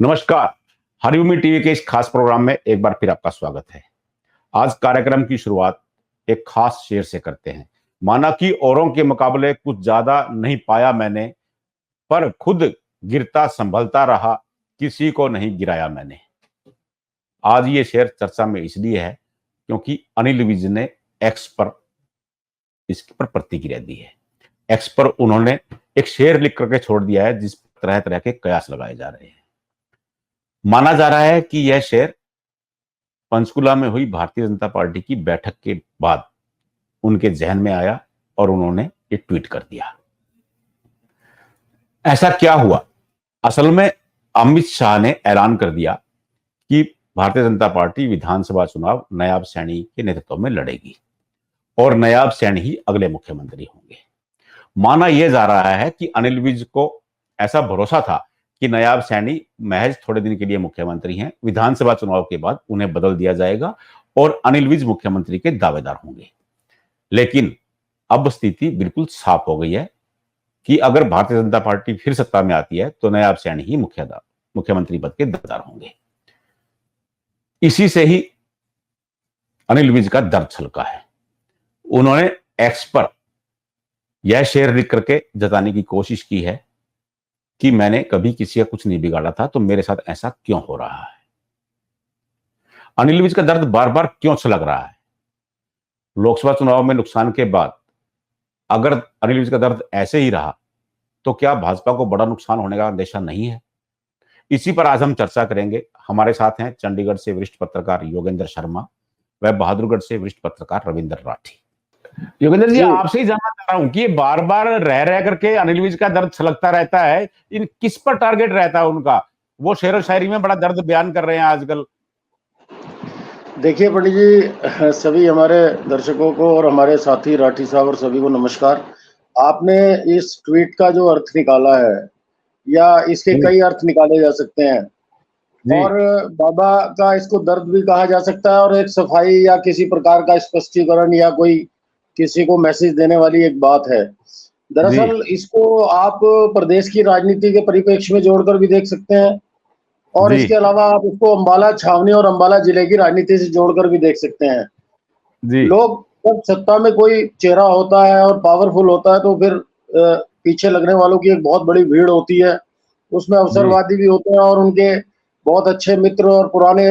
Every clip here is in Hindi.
नमस्कार। हरिभूमि टीवी के इस खास प्रोग्राम में एक बार फिर आपका स्वागत है। आज कार्यक्रम की शुरुआत एक खास शेर से करते हैं। माना कि औरों के मुकाबले कुछ ज्यादा नहीं पाया मैंने, पर खुद गिरता संभलता रहा, किसी को नहीं गिराया मैंने। आज ये शेर चर्चा में इसलिए है क्योंकि अनिल विज ने एक्स पर इसके पर प्रतिक्रिया दी है। एक्स पर उन्होंने एक शेर लिख करके छोड़ दिया है जिस पर तरह तरह के कयास लगाए जा रहे हैं। माना जा रहा है कि यह शेर पंचकुला में हुई भारतीय जनता पार्टी की बैठक के बाद उनके जहन में आया और उन्होंने ये ट्वीट कर दिया। ऐसा क्या हुआ? असल में अमित शाह ने ऐलान कर दिया कि भारतीय जनता पार्टी विधानसभा चुनाव नायाब सैनी के नेतृत्व में लड़ेगी और नायाब सैनी ही अगले मुख्यमंत्री होंगे। माना यह जा रहा है कि अनिल विज को ऐसा भरोसा था कि नायाब सैनी महज थोड़े दिन के लिए मुख्यमंत्री हैं, विधानसभा चुनाव के बाद उन्हें बदल दिया जाएगा और अनिल विज मुख्यमंत्री के दावेदार होंगे। लेकिन अब स्थिति बिल्कुल साफ हो गई है कि अगर भारतीय जनता पार्टी फिर सत्ता में आती है तो नायाब सैनी ही मुख्यमंत्री पद के दावेदार होंगे। इसी से ही अनिल विज का दर्द छलका है। उन्होंने एक्स पर यह शेर लिख करके जताने की कोशिश की है कि मैंने कभी किसी का कुछ नहीं बिगाड़ा था, तो मेरे साथ ऐसा क्यों हो रहा है। अनिल विज का दर्द बार बार क्यों छलक रहा है? लोकसभा चुनाव में नुकसान के बाद अगर अनिल विज का दर्द ऐसे ही रहा तो क्या भाजपा को बड़ा नुकसान होने का अंदेशा नहीं है? इसी पर आज हम चर्चा करेंगे। हमारे साथ हैं चंडीगढ़ से वरिष्ठ पत्रकार योगेंद्र शर्मा व बहादुरगढ़ से वरिष्ठ पत्रकार रविंद्र राठी। योगेंद्र जी, आपसे ही जानना चाह रहा हूं कि बार बार रह करके अनिल विज का दर्द छलकता रहता है, इन किस पर टारगेट रहता है उनका? वो शेर व शायरी में बड़ा दर्द बयान कर रहे हैं आजकल। देखिए पंडित जी, सभी हमारे दर्शकों को और हमारे साथी राठी साहब और सभी को नमस्कार। आपने इस ट्वीट का जो अर्थ निकाला है या इसके कई अर्थ निकाले जा सकते हैं और बाबा का इसको दर्द भी कहा जा सकता है और एक सफाई या किसी प्रकार का स्पष्टीकरण या कोई किसी को मैसेज देने वाली एक बात है। दरअसल इसको आप प्रदेश की राजनीति के परिप्रेक्ष्य में जोड़कर भी देख सकते हैं और इसके अलावा आप इसको अंबाला छावनी और अंबाला जिले की राजनीति से जोड़कर भी देख सकते हैं। लोग जब सत्ता में कोई चेहरा होता है और पावरफुल होता है तो फिर पीछे लगने वालों की एक बहुत बड़ी भीड़ होती है। उसमें अवसरवादी भी होते हैं और उनके बहुत अच्छे मित्र और पुराने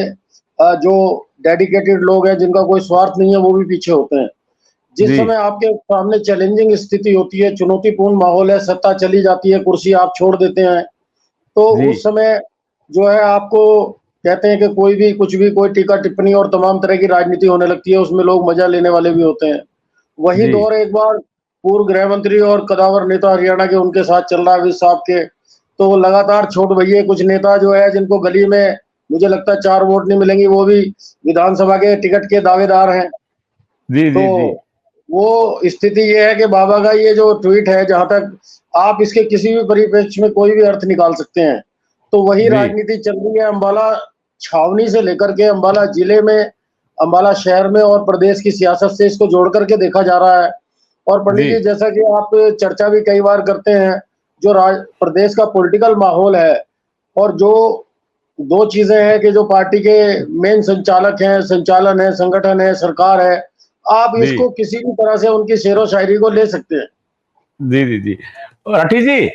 जो डेडिकेटेड लोग हैं जिनका कोई स्वार्थ नहीं है वो भी पीछे होते हैं। जिस समय आपके सामने चैलेंजिंग स्थिति होती है, चुनौतीपूर्ण माहौल है, सत्ता चली जाती है, कुर्सी आप छोड़ देते हैं, तो उस समय जो है आपको कहते हैं कि कोई भी कुछ भी कोई टीका टिप्पणी और तमाम तरह की राजनीति होने लगती है, उसमें लोग मजा लेने वाले भी होते हैं। वही दौर एक बार पूर्व गृह मंत्री और कदावर नेता हरियाणा के उनके साथ चल रहा है विज साहब के, तो लगातार छोट भैये कुछ नेता जो है जिनको गली में मुझे लगता है 4 वोट नहीं मिलेंगे वो भी विधानसभा के टिकट के दावेदार हैं। तो वो स्थिति ये है कि बाबा का ये जो ट्वीट है, जहां तक आप इसके किसी भी परिप्रेक्ष्य में कोई भी अर्थ निकाल सकते हैं, तो वही राजनीति चल रही है अंबाला छावनी से लेकर के अंबाला जिले में, अंबाला शहर में और प्रदेश की सियासत से इसको जोड़ करके देखा जा रहा है। और पंडित जी, जैसा कि आप चर्चा भी कई बार करते हैं, जो प्रदेश का पॉलिटिकल माहौल है और जो 2 चीजें हैं कि जो पार्टी के मेन संचालक हैं, संचालन है, संगठन है, सरकार है, आप इसको किसी भी तरह से उनकी शेरो शायरी को ले सकते हैं। जी। राठी जी,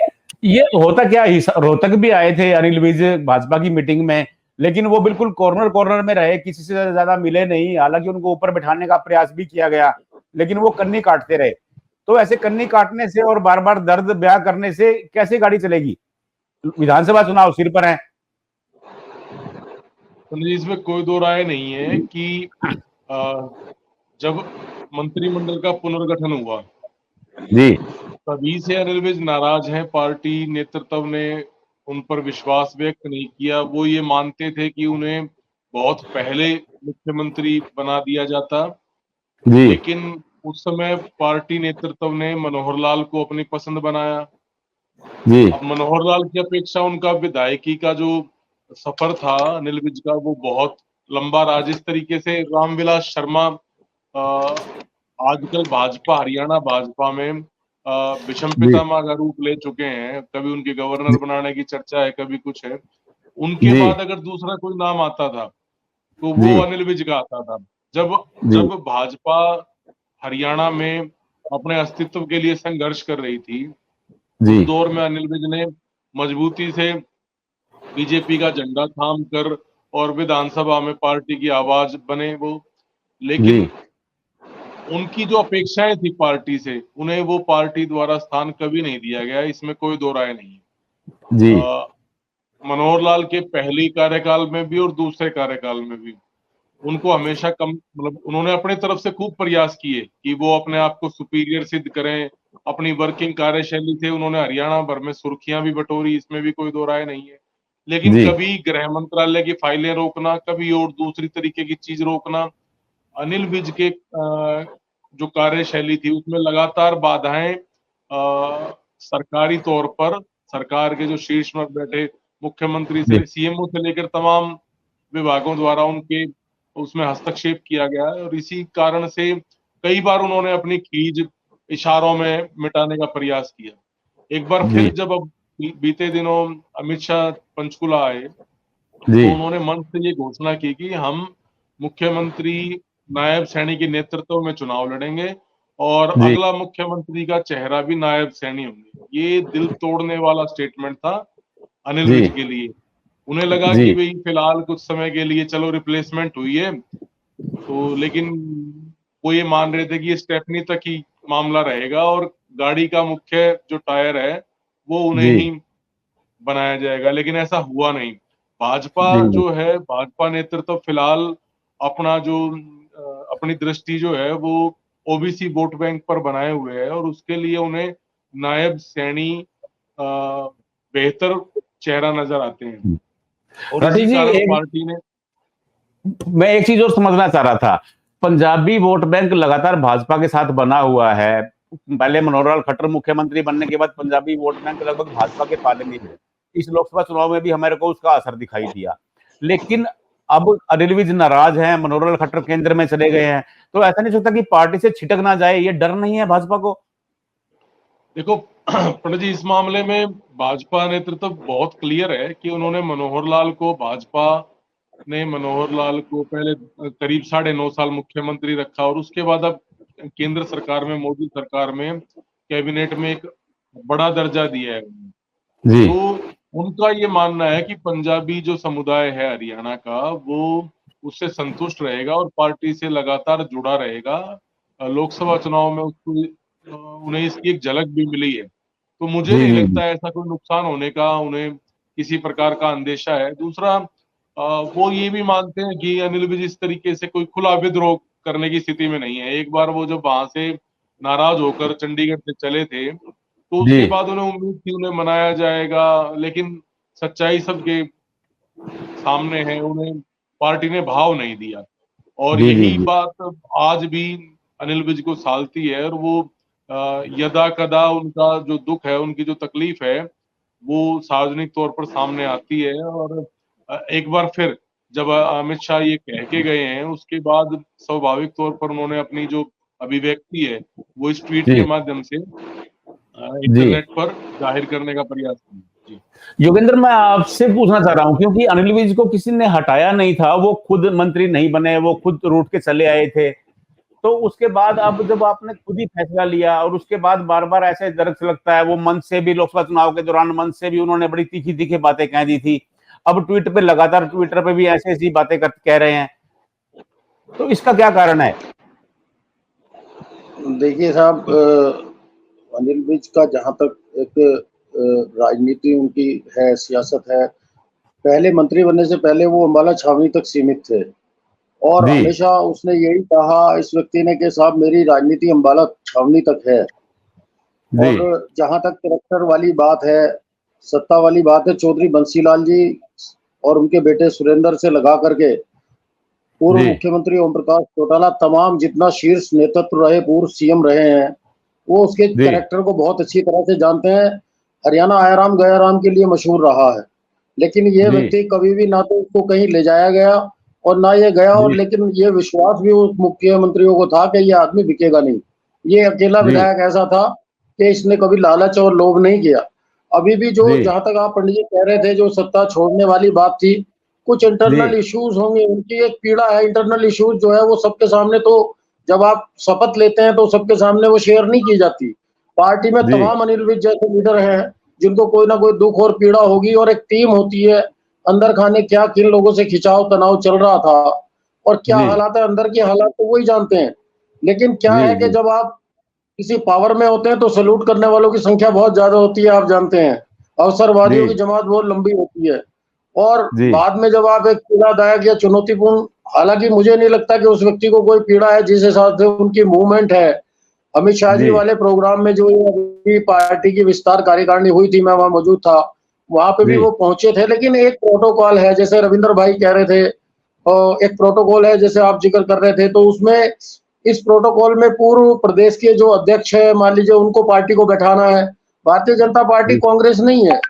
ये होता क्या, रोहतक भी आए थे अनिल विज भाजपा की मीटिंग में, लेकिन वो बिल्कुल कॉर्नर में रहे, किसी से ज्यादा मिले नहीं। हालांकि उनको ऊपर बैठाने का प्रयास भी किया गया, लेकिन वो कन्नी काटते रहे। तो ऐसे कन्नी काटने से और बार बार दर्द बयां करने से कैसे गाड़ी चलेगी? विधानसभा चुनाव सिर पर है। इसमें कोई दो राय नहीं है कि जब मंत्रिमंडल का पुनर्गठन हुआ तभी से अनिल विज नाराज हैं। पार्टी नेतृत्व ने उन पर विश्वास व्यक्त नहीं किया। वो ये मानते थे कि उन्हें बहुत पहले मुख्यमंत्री बना दिया जाता, लेकिन उस समय पार्टी नेतृत्व ने मनोहर लाल को अपनी पसंद बनाया। अब मनोहर लाल की अपेक्षा उनका विधायकी का जो सफर था अनिल विज का, वो बहुत लंबा रहा। जिस तरीके से रामविलास शर्मा आजकल भाजपा, हरियाणा भाजपा में विषम पितामह का रूप ले चुके हैं, कभी उनके गवर्नर बनाने की चर्चा है, कभी कुछ है। उनके जी। बाद अगर दूसरा कोई नाम आता था तो जी। वो अनिल विज का आता था। जब जी। जब भाजपा हरियाणा में अपने अस्तित्व के लिए संघर्ष कर रही थी, उस जी। दौर में अनिल विज ने मजबूती से बीजेपी का झंडा थाम कर और विधानसभा में पार्टी की आवाज बने वो। जी। लेकिन उनकी जो अपेक्षाएं थी पार्टी से, उन्हें वो पार्टी द्वारा स्थान कभी नहीं दिया गया, इसमें कोई दो राय नहीं है। जी। मनोहर लाल के पहले कार्यकाल में भी और दूसरे कार्यकाल में भी उनको हमेशा कम मतलब उन्होंने अपने तरफ से खूब प्रयास किए कि वो अपने आप को सुपीरियर सिद्ध करें। अपनी वर्किंग कार्यशैली से उन्होंने हरियाणा भर में सुर्खियां भी बटोरी, इसमें भी कोई दो राय नहीं है। लेकिन जी। कभी गृह मंत्रालय की फाइलें रोकना, कभी और दूसरी तरीके की चीज रोकना, अनिल विज के जो कार्यशैली थी उसमें लगातार बाधाएं सरकारी तौर पर सरकार के जो शीर्ष में बैठे मुख्यमंत्री जी। से सीएमओ से लेकर तमाम विभागों द्वारा उनके उसमें हस्तक्षेप किया गया है और इसी कारण से कई बार उन्होंने अपनी खीज इशारों में मिटाने का प्रयास किया। एक बार जी। फिर जब अब बीते दिनों अमित शाह पंचकुला आए जी। तो उन्होंने मंच से ये घोषणा की कि हम मुख्यमंत्री नायब सैनी के नेतृत्व में चुनाव लड़ेंगे और जी। अगला मुख्यमंत्री का चेहरा भी नायब सैनी होंगे। ये दिल तोड़ने वाला स्टेटमेंट था अनिल जी। विज के लिए। उन्हें लगा जी। कि भाई फिलहाल कुछ समय के लिए चलो रिप्लेसमेंट हुई है तो, लेकिन वो ये मान रहे थे कि ये स्टेपनी तक ही मामला रहेगा और गाड़ी का मुख्य जो टायर है वो उन्हें जी। ही बनाया जाएगा, लेकिन ऐसा हुआ नहीं। भाजपा जी। जो है, भाजपा नेतृत्व फिलहाल अपना जो अपनी दृष्टि जो है वो ओबीसी वोट बैंक पर बनाए हुए है और उसके लिए उन्हें नायब सैनी बेहतर चेहरा नजर आते हैं और राठी इसी जी, कारण पार्टी ने मैं एक चीज और समझना चाह रहा था। पंजाबी वोट बैंक लगातार भाजपा के साथ बना हुआ है। पहले मनोहर लाल खट्टर मुख्यमंत्री बनने के बाद पंजाबी वोट बैंक लगभग भाजपा के पाले में है। इस लोकसभा चुनाव में भी हमारे को उसका असर दिखाई दिया। लेकिन अब अनिल विज नाराज हैं, मनोहर लाल खट्टर केंद्र में चले गए हैं, तो ऐसा नहीं सकता कि पार्टी से छिटक ना जाए? ये डर नहीं है भाजपा को? देखो पंडित जी, इस मामले में भाजपा नेतृत्व बहुत क्लियर है कि उन्होंने मनोहर लाल को पहले करीब 9.5 साल मुख्यमंत्री रखा और उसके बाद अब केंद्र सरकार में, मोदी सरकार में कैबिनेट में एक बड़ा दर्जा दिया है। जी। तो उनका ये मानना है कि पंजाबी जो समुदाय है हरियाणा का वो उससे संतुष्ट रहेगा और पार्टी से लगातार जुड़ा रहेगा। लोकसभा चुनाव में उसको उन्हें इसकी एक झलक भी मिली है। तो मुझे जी। नहीं जी। लगता ऐसा कोई नुकसान होने का उन्हें किसी प्रकार का अंदेशा है। दूसरा, वो ये भी मानते हैं कि अनिल विज इस तरीके से कोई खुला विद्रोह करने की स्थिति में नहीं है। एक बार वो जब वहां से नाराज होकर चंडीगढ़ से चले थे तो जी। उसके बाद उन्हें उम्मीद थी उन्हें मनाया जाएगा, लेकिन सच्चाई सबके सामने है, उन्हें पार्टी ने भाव नहीं दिया और जी। जी। यही जी। बात आज भी अनिल विज को सालती है और वो यदा कदा उनका जो दुख है, उनकी जो तकलीफ है वो सार्वजनिक तौर पर सामने आती है और एक बार फिर जब अमित शाह ये कह के गए हैं उसके बाद स्वाभाविक तौर पर उन्होंने अपनी जो अभिव्यक्ति है वो इस ट्वीट के जी। माध्यम से जी। इंटरनेट पर जाहिर करने का प्रयास किया। जी। योगेंद्र, मैं आपसे पूछना चाह रहा हूं, क्योंकि अनिल विज को किसी ने हटाया नहीं था, वो खुद मंत्री नहीं बने, वो खुद रूठ के चले आए थे। तो उसके बाद अब जब आपने खुद ही फैसला लिया और उसके बाद बार बार ऐसे दरअसल लगता है, वो मंच से भी लोकसभा चुनाव के दौरान मंच से भी उन्होंने बड़ी तीखी तीखी बातें कह दी थी। अब ट्वीट पे लगातार ट्विटर पे भी ऐसी ऐसी बातें कह रहे हैं, तो इसका क्या कारण है? देखिए साहब, अनिल विज का जहाँ तक एक राजनीति उनकी है, सियासत है, पहले मंत्री बनने से पहले वो अम्बाला छावनी तक सीमित थे और जी। हमेशा उसने यही कहा इस व्यक्ति ने कि साहब मेरी राजनीति अम्बाला छावनी तक है। जी। और जहाँ तक कैरेक्टर वाली बात है, सत्ता वाली बात है, चौधरी बंसीलाल जी और उनके बेटे सुरेंद्र से लगा करके पूर्व जी। मुख्यमंत्री ओम प्रकाश चौटाला, तमाम जितना शीर्ष नेतृत्व रहे, पूर्व सीएम रहे हैं, वो उसके जी। कैरेक्टर को बहुत अच्छी तरह से जानते हैं। हरियाणा आया राम गया राम के लिए मशहूर रहा है, लेकिन ये जी। व्यक्ति कभी भी ना तो उसको कहीं ले जाया गया और ना ये गया, और जी। लेकिन ये विश्वास भी उस मुख्यमंत्रियों को था कि ये आदमी बिकेगा नहीं। ये अकेला जी। विधायक ऐसा था कि इसने कभी लालच और लोभ नहीं किया। अभी भी जो जी जहां तक आप पंडित जी कह रहे थे, जो सत्ता छोड़ने वाली बात थी, कुछ इंटरनल जी इश्यूज होंगे, उनकी एक पीड़ा है। इंटरनल इश्यूज जो है वो सबके सामने, तो जब आप शपथ लेते हैं तो सबके सामने वो शेयर नहीं की जाती। पार्टी में जी तमाम अनिल विज जैसे लीडर हैं जिनको कोई ना कोई दुख और पीड़ा होगी, और एक टीम होती है अंदर खाने, क्या किन लोगों से खिंचाव तनाव चल रहा था और क्या जी हालात है अंदर के हालात, तो वही जानते हैं। लेकिन क्या जी है कि जी जब आप किसी पावर में होते हैं तो सैल्यूट करने वालों की संख्या बहुत ज्यादा होती है, आप जानते हैं। अवसरवादियों की जी जमात बहुत लंबी होती है। और जी बाद में जब आप एक पीड़ादायक या चुनौतीपूर्ण, हालांकि मुझे नहीं लगता कि उस व्यक्ति को कोई पीड़ा है, जिस हिसाब से उनकी मूवमेंट है अमित शाह जी जी वाले प्रोग्राम में, जो ये अभी पार्टी की विस्तार कार्यकारिणी हुई थी, मैं वहां मौजूद था, वहां पे भी जी वो पहुंचे थे। लेकिन एक प्रोटोकॉल है, जैसे रविंद्र भाई कह रहे थे, और एक प्रोटोकॉल है जैसे आप जिक्र कर रहे थे, तो उसमें इस प्रोटोकॉल में पूर्व प्रदेश के जो अध्यक्ष है, मान लीजिए, उनको पार्टी को बैठाना है। भारतीय जनता पार्टी जी कांग्रेस नहीं है।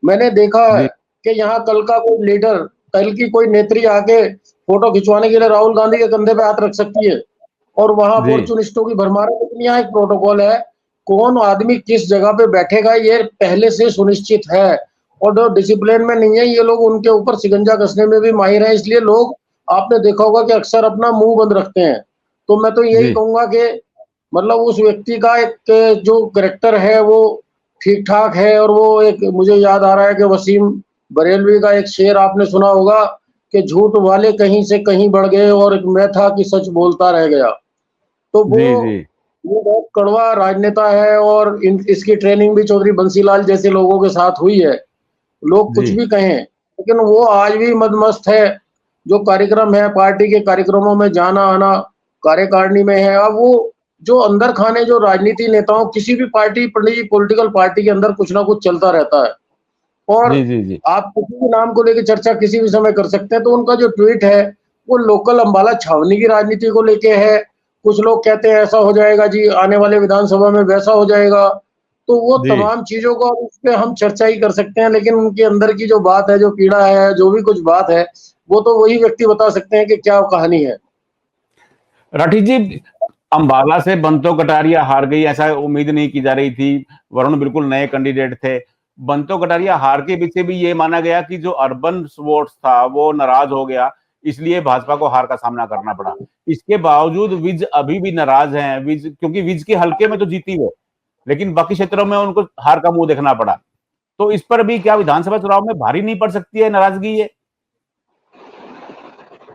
मैंने देखा है जी कि यहाँ कल का कोई लीडर, कल की कोई नेत्री आके फोटो खिंचवाने के लिए राहुल गांधी के कंधे पे हाथ रख सकती है और वहां जी अपॉर्चुनिस्टों की भरमार है। लेकिन यहाँ एक प्रोटोकॉल है, कौन आदमी किस जगह पे बैठेगा ये पहले से सुनिश्चित है। और जो डिसिप्लिन में नहीं है ये लोग, उनके ऊपर शिकंजा कसने में भी माहिर है। इसलिए लोग, आपने देखा होगा कि अक्सर अपना मुंह बंद रखते हैं। तो मैं तो यही जी कहूंगा कि मतलब उस व्यक्ति का एक जो करेक्टर है वो ठीक ठाक है। और वो एक, मुझे याद आ रहा है कि वसीम बरेलवी का एक शेर आपने सुना होगा कि झूठ वाले कहीं से कहीं बढ़ गए और एक मैं था कि सच बोलता रह गया। तो जी जी वो बहुत कड़वा राजनेता है, और इसकी ट्रेनिंग भी चौधरी बंसीलाल जैसे लोगों के साथ हुई है। लोग कुछ जी भी कहें, लेकिन वो आज भी मदमस्त है। जो कार्यक्रम है, पार्टी के कार्यक्रमों में जाना आना, कार्यकारिणी में है। अब वो जो अंदर खाने, जो राजनीति नेताओं, किसी भी पार्टी, पॉलिटिकल पार्टी के अंदर कुछ ना कुछ चलता रहता है। और जी जी जी आप किसी भी नाम को लेकर चर्चा किसी भी समय कर सकते हैं। तो उनका जो ट्वीट है वो लोकल अंबाला छावनी की राजनीति को लेके है। कुछ लोग कहते हैं ऐसा हो जाएगा जी, आने वाले विधानसभा में वैसा हो जाएगा। तो वो जी तमाम चीजों को उस पे हम चर्चा ही कर सकते हैं, लेकिन उनके अंदर की जो बात है, जो पीड़ा है, जो भी कुछ बात है, वो तो वही व्यक्ति बता सकते हैं कि क्या कहानी है। राठी जी, अंबाला से बंतो कटारिया हार गई, ऐसा उम्मीद नहीं की जा रही थी। वरुण बिल्कुल नए कैंडिडेट थे। बंतो कटारिया हार के पीछे भी ये माना गया कि जो अर्बन वोट्स था वो नाराज हो गया, इसलिए भाजपा को हार का सामना करना पड़ा। इसके बावजूद विज अभी भी नाराज हैं। विज, क्योंकि विज के हल्के में तो जीती वो, लेकिन बाकी क्षेत्रों में उनको हार का मुंह देखना पड़ा। तो इस पर भी क्या विधानसभा चुनाव में भारी नहीं पड़ सकती है नाराजगी ये?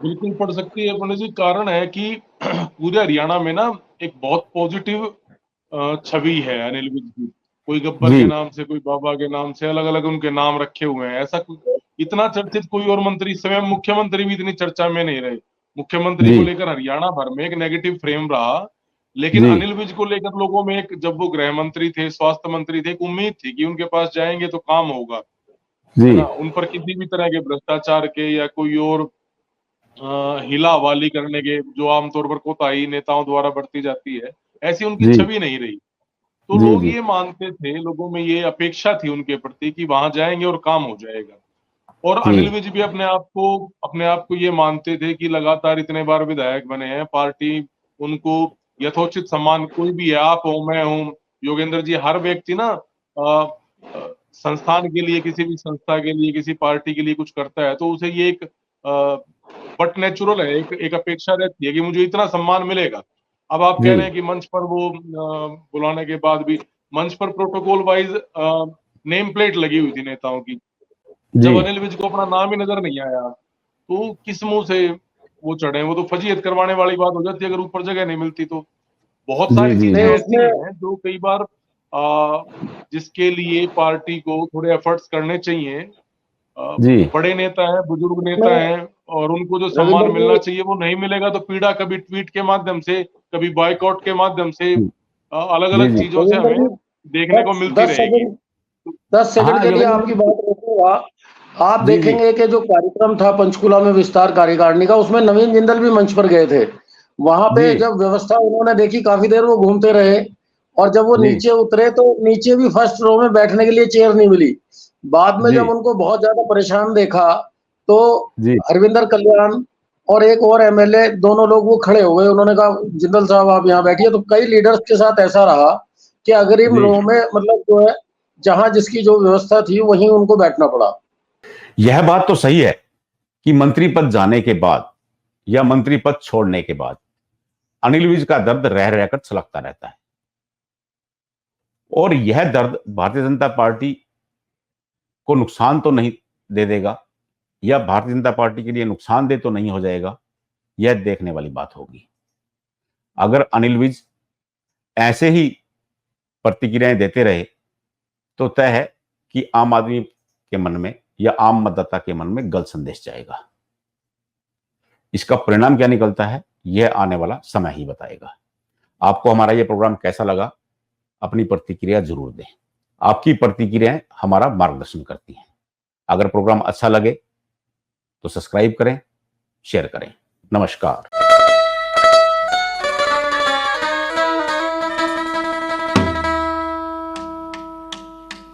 बिल्कुल पड़ सकती है पंडित जी। कारण है कि पूरे हरियाणा में ना एक बहुत पॉजिटिव छवि है अनिल विज की। कोई गब्बर जी के नाम से, कोई बाबा के नाम से, अलग अलग उनके नाम रखे हुए हैं। ऐसा इतना चर्चित कोई और मंत्री, स्वयं मुख्यमंत्री भी इतनी चर्चा में नहीं रहे। मुख्यमंत्री जी को लेकर हरियाणा भर में एक नेगेटिव फ्रेम रहा, लेकिन जी अनिल विज को लेकर लोगों में एक, जब वो गृह मंत्री थे, स्वास्थ्य मंत्री थे, एक उम्मीद थी कि उनके पास जाएंगे तो काम होगा, जी है ना। उन पर किसी भी तरह के भ्रष्टाचार के या कोई और हिला हवाली करने के, जो आमतौर पर कोताही नेताओं द्वारा बरती जाती है, ऐसी उनकी जी छवि नहीं रही। तो जी लोग जी ये मानते थे, लोगों में ये अपेक्षा थी उनके प्रति कि वहां जाएंगे और काम हो जाएगा। और अनिल जी विज भी अपने आप को ये मानते थे कि लगातार इतने बार विधायक बने हैं, पार्टी उनको यथोचित सम्मान, कोई भी है, आप हो, मैं हूं, योगेंद्र जी, हर व्यक्ति ना संस्थान के लिए, किसी भी संस्था के लिए, किसी पार्टी के लिए कुछ करता है तो उसे ये एक बट नेचुरल है, एक अपेक्षा रहती है कि मुझे इतना सम्मान मिलेगा। अब आप कह जी रहे हैं कि मंच पर वो बुलाने के बाद भी, मंच पर प्रोटोकॉल वाइज नेम प्लेट लगी हुई थी नेताओं की। जी जब अनिल विज को अपना नाम ही नजर नहीं आया तो किस मुंह से वो चढ़े? वो तो फजीहत करवाने वाली बात हो जाती है अगर ऊपर जगह नहीं मिलती तो। बहुत जी सारी जी चीजें नहीं, जी ऐसी उसमें हैं जो कई बार जिसके लिए पार्टी को थोड़े एफर्ट्स करने चाहिए। जी बड़े नेता हैं, बुजुर्ग नेता उसमें हैं, और उनको जो सम्मान रविंद्र मिलना जी, चाहिए वो नहीं मिलेगा तो पीड़ा कभी ट्वीट के माध्यम से, कभी बॉयकॉट के माध्यम से, अलग जी अलग जी चीजों से रविंद्र हमें जी, देखने को दस मिलती दस रहेगी। सेकंड 10 सेकंड हाँ के लिए योगेंद्र आपकी जी। बात रोकूंगा। आप जी जी देखेंगे कि जो कार्यक्रम था पंचकुला में विस्तार कार्यकारिणी का, उसमें नवीन जिंदल भी मंच पर गए थे। वहां जी पे जब व्यवस्था उन्होंने देखी, काफी देर वो घूमते रहे, और जब वो जी नीचे उतरे तो नीचे भी फर्स्ट रो में बैठने के लिए चेयर नहीं मिली। बाद में जी जब उनको बहुत ज्यादा परेशान देखा तो जी हरविंदर कल्याण और एक और एमएलए, दोनों लोग वो खड़े हो गए। उन्होंने कहा जिंदल साहब आप यहाँ बैठिए। तो कई लीडर्स के साथ ऐसा रहा कि अग्रिम जी रो में, मतलब जो है, जहां जिसकी जो व्यवस्था थी वहीं उनको बैठना पड़ा। यह बात तो सही है कि मंत्री पद जाने के बाद या मंत्री पद छोड़ने के बाद अनिल विज का दर्द रह रहकर छलकता रहता है, और यह दर्द भारतीय जनता पार्टी को नुकसान तो नहीं दे देगा या भारतीय जनता पार्टी के लिए नुकसानदेह तो नहीं हो जाएगा, यह देखने वाली बात होगी। अगर अनिल विज ऐसे ही प्रतिक्रियाएं देते रहे तो तय है कि आम आदमी के मन में या आम मतदाता के मन में गलत संदेश जाएगा। इसका परिणाम क्या निकलता है यह आने वाला समय ही बताएगा। आपको हमारा यह प्रोग्राम कैसा लगा, अपनी प्रतिक्रिया जरूर दें। आपकी प्रतिक्रियाएं हमारा मार्गदर्शन करती हैं। अगर प्रोग्राम अच्छा लगे तो सब्सक्राइब करें, शेयर करें। नमस्कार।